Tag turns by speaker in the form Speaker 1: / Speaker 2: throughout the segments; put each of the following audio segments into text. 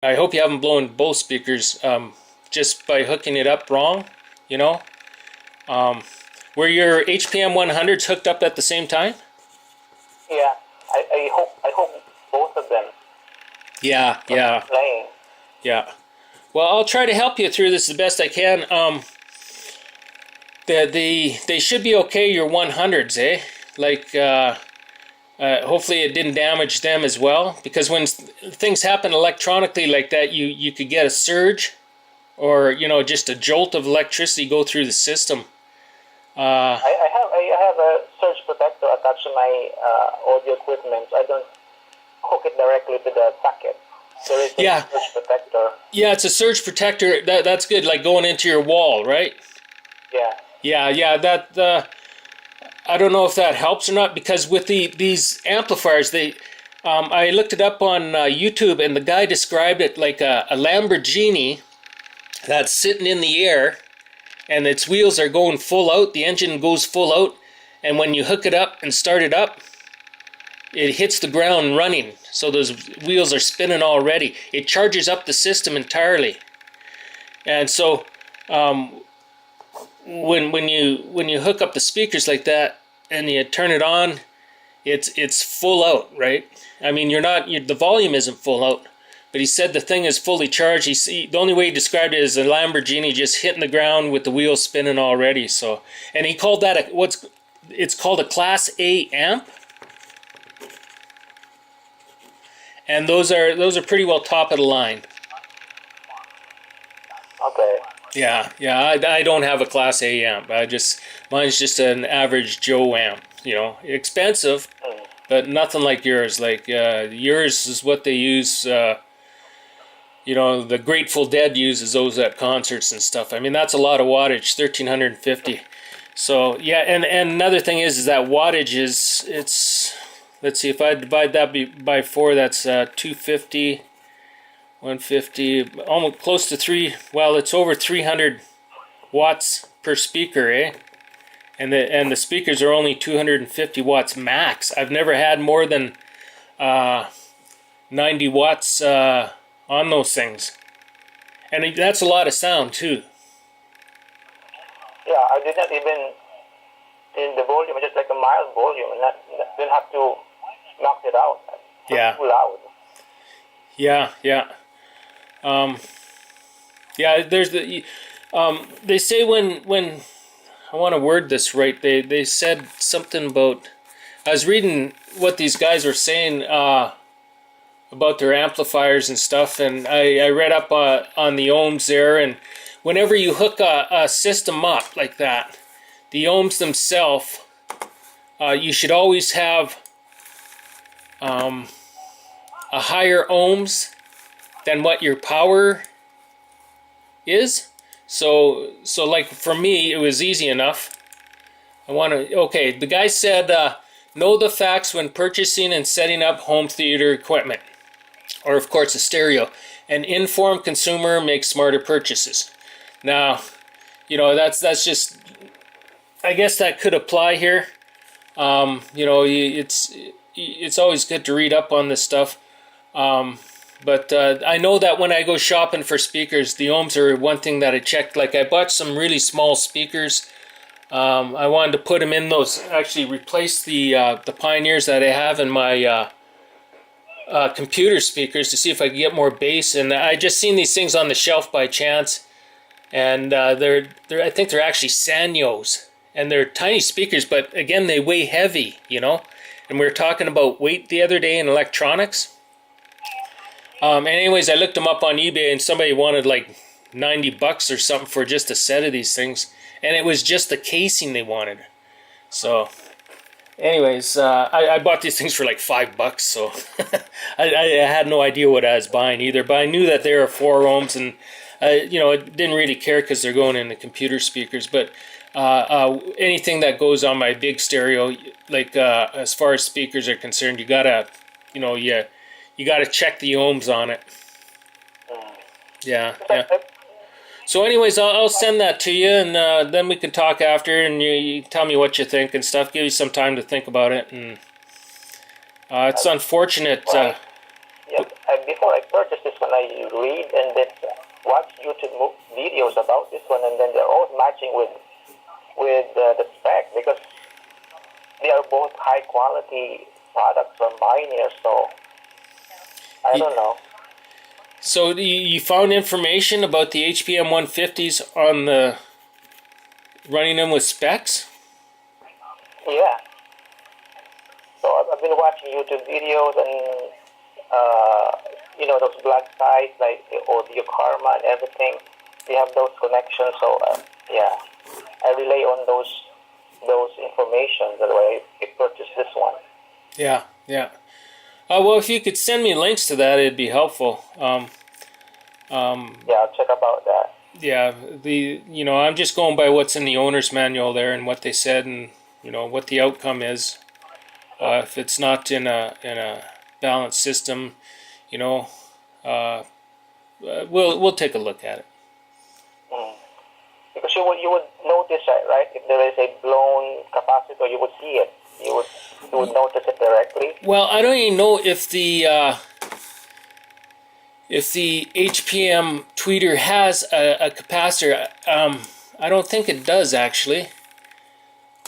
Speaker 1: I hope you haven't blown both speakers just by hooking it up wrong, you know. Were your HPM 100s hooked up at the same time?
Speaker 2: Yeah, I hope both of them.
Speaker 1: Yeah, yeah,
Speaker 2: Playing.
Speaker 1: yeah. Well, I'll try to help you through this the best I can. They should be okay, your 100s, eh? Like, hopefully it didn't damage them as well, because when things happen electronically like that, you could get a surge, or just a jolt of electricity go through the system.
Speaker 2: I have a surge protector attached to my audio equipment. I don't hook it directly to the socket. There is a surge protector.
Speaker 1: Yeah, it's a surge protector. That's good, like going into your wall, right?
Speaker 2: Yeah.
Speaker 1: Yeah. That I don't know if that helps or not, because with these amplifiers, I looked it up on YouTube, and the guy described it like a Lamborghini that's sitting in the air, and its wheels are going full out. The engine goes full out, and when you hook it up and start it up, it hits the ground running. So those wheels are spinning already. It charges up the system entirely, and so when you hook up the speakers like that and you turn it on, it's full out, right? I mean, the volume isn't full out, but he said the thing is fully charged. The only way he described it is a Lamborghini just hitting the ground with the wheels spinning already. So, and he called that it's called a Class A amp, and those are pretty well top of the line.
Speaker 2: Okay.
Speaker 1: Yeah. I don't have a Class A amp. Mine's just an average Joe amp. Expensive, but nothing like yours. Like yours is what they use. The Grateful Dead uses those at concerts and stuff. I mean, that's a lot of wattage, 1350. So yeah, and another thing is that wattage it's. Let's see, if I divide that by 4, that's 250. 150, almost close to 3. Well, it's over 300 watts per speaker, eh? And the speakers are only 250 watts max. I've never had more than 90 watts on those things, and that's a lot of sound too.
Speaker 2: Yeah, I did not even in the volume, just like a mild volume, and didn't have to knock it out.
Speaker 1: Yeah.
Speaker 2: Too loud.
Speaker 1: Yeah. There's they say when I want to word this right, they said something about, I was reading what these guys were saying about their amplifiers and stuff, and I read up on the ohms there, and whenever you hook a system up like that, the ohms themselves, you should always have a higher ohms than what your power is. So like for me, it was easy enough. The guy said, know the facts when purchasing and setting up home theater equipment, or of course a stereo. An informed consumer makes smarter purchases. Now, that's just, I guess that could apply here. It's always good to read up on this stuff. But I know that when I go shopping for speakers, the ohms are one thing that I checked. Like I bought some really small speakers. I wanted to put them in those, actually replace the Pioneers that I have in my computer speakers to see if I could get more bass. And I just seen these things on the shelf by chance, and I think they're actually Sanyos, and they're tiny speakers, but again they weigh heavy, And we were talking about weight the other day in electronics. And anyways, I looked them up on eBay, and somebody wanted like $90 or something for just a set of these things, and it was just the casing they wanted. So, anyways, I bought these things for like $5, so I had no idea what I was buying either. But I knew that they were 4 ohms, and I didn't really care because they're going in the computer speakers. But anything that goes on my big stereo, like as far as speakers are concerned, you gotta, you got to check the ohms on it. Yeah. So anyways, I'll send that to you, and then we can talk after, and you tell me what you think and stuff. Give you some time to think about it. And it's unfortunate.
Speaker 2: Yep. before I purchased this one, I read and then watch YouTube videos about this one, and then they're all matching with the spec, because they are both high quality products from Pioneer. So I don't know.
Speaker 1: So you found information about the HPM 150s on the running them with specs?
Speaker 2: Yeah. So I've been watching YouTube videos and those blog sites like Audio Karma and everything. They have those connections. So yeah, I rely on those information. That's why I purchased this one.
Speaker 1: Yeah, yeah. Well, if you could send me links to that, it'd be helpful.
Speaker 2: Yeah, I'll check about that.
Speaker 1: Yeah, I'm just going by what's in the owner's manual there and what they said, and what the outcome is. If it's not in a balanced system, we'll take a look at it.
Speaker 2: Because you would notice that, right? If there is a blown capacitor, you would see it. You would notice it directly.
Speaker 1: Well, I don't even know if the HPM tweeter has a capacitor. I don't think it does, actually.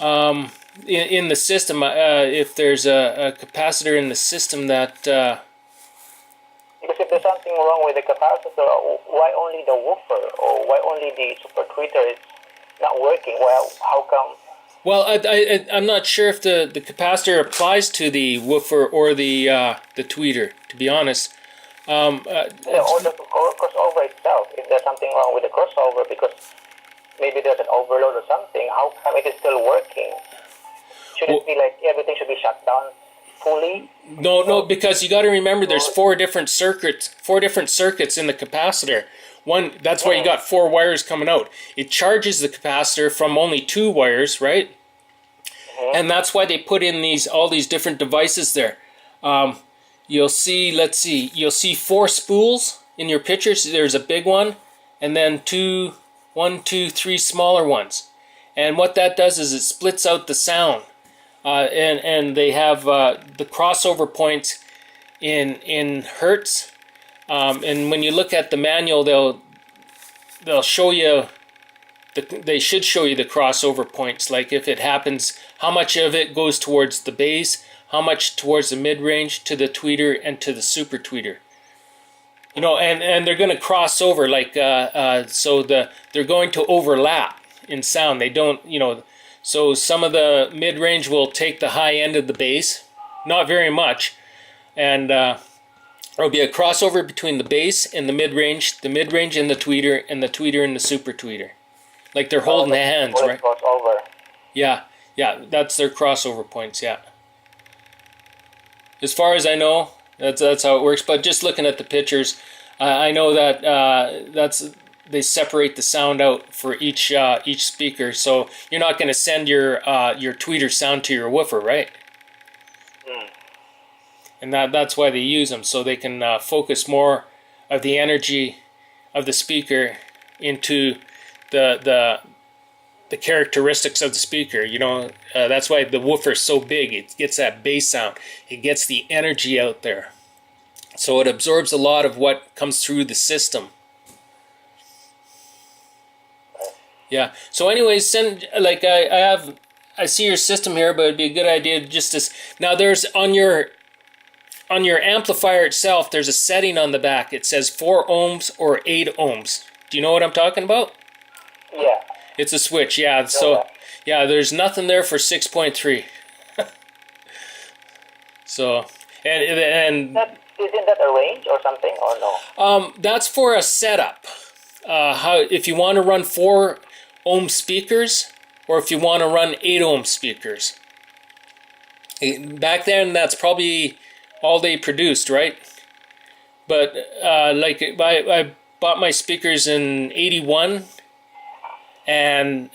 Speaker 1: In the system, if there's a capacitor in the system that...
Speaker 2: Because if there's something wrong with the capacitor, why only the woofer, or why only the super tweeter is not working? Well, how come?
Speaker 1: Well, I'm not sure if the capacitor applies to the woofer or the tweeter, to be honest.
Speaker 2: Or the crossover itself, if there's something wrong with the crossover, because maybe there's an overload or something, how come it is still working? Should it be like everything should be shut down fully?
Speaker 1: No, because you got to remember there's four different circuits in the capacitor. One, that's why you got 4 wires coming out. It charges the capacitor from only 2 wires, right? And that's why they put in all these different devices there. You'll see 4 spools in your pictures. There's a big one, and then 1, 2, 3 smaller ones. And what that does is it splits out the sound. And they have the crossover points in hertz. And when you look at the manual, they'll show you. They should show you the crossover points. Like if it happens, how much of it goes towards the bass, how much towards the mid-range, to the tweeter, and to the super tweeter. And they're going to cross over, they're going to overlap in sound. They don't, so some of the mid-range will take the high end of the bass, not very much, and there'll be a crossover between the bass and the mid-range and the tweeter, and the tweeter and the super tweeter. Like they're holding hands, right?
Speaker 2: Crossover.
Speaker 1: Yeah, that's their crossover points, yeah. As far as I know, that's how it works. But just looking at the pictures, I know that they separate the sound out for each speaker. So you're not going to send your tweeter sound to your woofer, right? And that's why they use them, so they can focus more of the energy of the speaker into the characteristics of the speaker. That's why the woofer is so big. It gets that bass sound. It gets the energy out there. So it absorbs a lot of what comes through the system. Yeah. So anyways, I see your system here, but it'd be a good idea just to... Now there's on your amplifier itself, there's a setting on the back. It says 4 ohms or 8 ohms. Do you know what I'm talking about?
Speaker 2: Yeah.
Speaker 1: It's a switch, yeah. So, yeah, there's nothing there for 6.3. So, and
Speaker 2: isn't that a range or something, or no?
Speaker 1: That's for a setup. If you want to run 4 ohm speakers, or if you want to run 8 ohm speakers. Back then, that's probably all they produced, right? But I bought my speakers in '81. And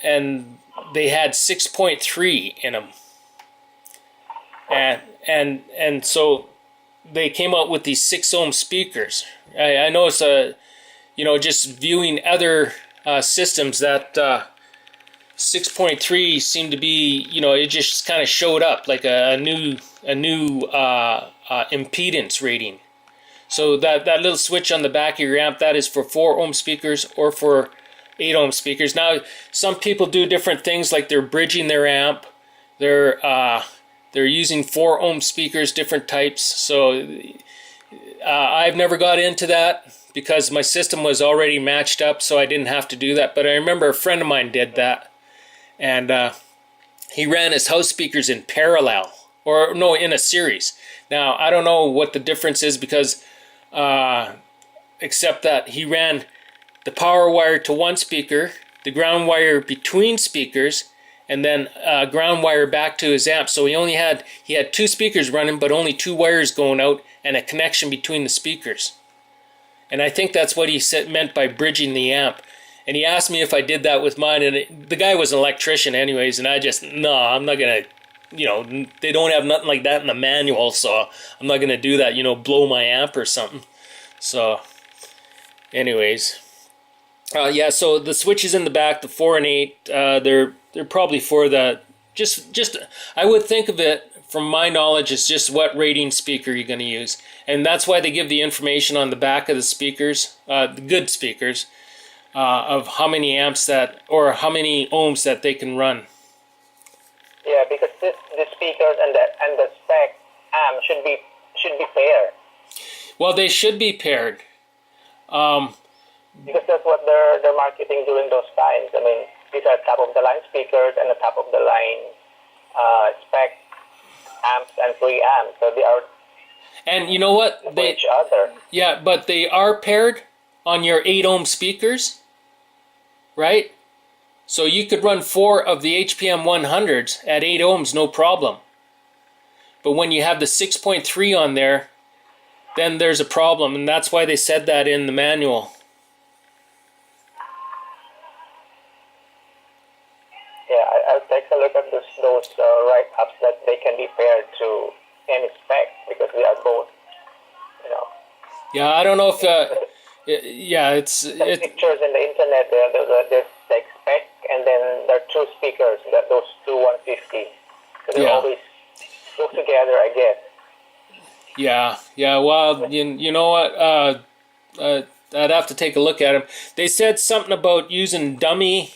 Speaker 1: they had 6.3 in them, and so they came out with these 6 ohm speakers. I noticed, just viewing other systems that 6.3 seemed to be, it just kind of showed up like a new impedance rating. So that little switch on the back of your amp, that is for 4 ohm speakers or for 8 ohm speakers. Now, some people do different things, like they're bridging their amp. They're using 4 ohm speakers, different types. So I've never got into that because my system was already matched up, so I didn't have to do that. But I remember a friend of mine did that, and he ran his house speakers in parallel, or no, in a series. Now, I don't know what the difference is because except that he ran the power wire to one speaker, the ground wire between speakers, and then ground wire back to his amp. So he had 2 speakers running, but only 2 wires going out and a connection between the speakers. And I think that's what he meant by bridging the amp. And he asked me if I did that with mine, and the guy was an electrician anyways, and I just, no, I'm not gonna, they don't have nothing like that in the manual, so I'm not gonna do that, blow my amp or something. So anyways, yeah, so the switches in the back, the 4 and 8, they're probably for the, just I would think of it, from my knowledge, it's just what rating speaker you're going to use. And that's why they give the information on the back of the speakers, the good speakers, of how many amps or how many ohms that they can run.
Speaker 2: Yeah, because the speakers and the spec amp should be paired.
Speaker 1: Well, they should be paired.
Speaker 2: Because that's what they're marketing during those times. I mean, these are top of the line speakers and the top of the line spec amps and preamps. So they are.
Speaker 1: And you know what?
Speaker 2: They each other.
Speaker 1: Yeah, but they are paired on your 8 ohm speakers, right? So you could run 4 of the HPM 100s at 8 ohms, no problem. But when you have the 6.3 on there, then there's a problem, and that's why they said that in the manual.
Speaker 2: Yeah, I'll take a look at those write-ups that they can be paired to any spec, because we are both,
Speaker 1: Yeah, I don't know if, yeah, it's...
Speaker 2: pictures in the internet, there's like spec, and then there are 2 speakers, those 2 150. So they always go together, I guess.
Speaker 1: Yeah, well, you know what, I'd have to take a look at them. They said something about using dummy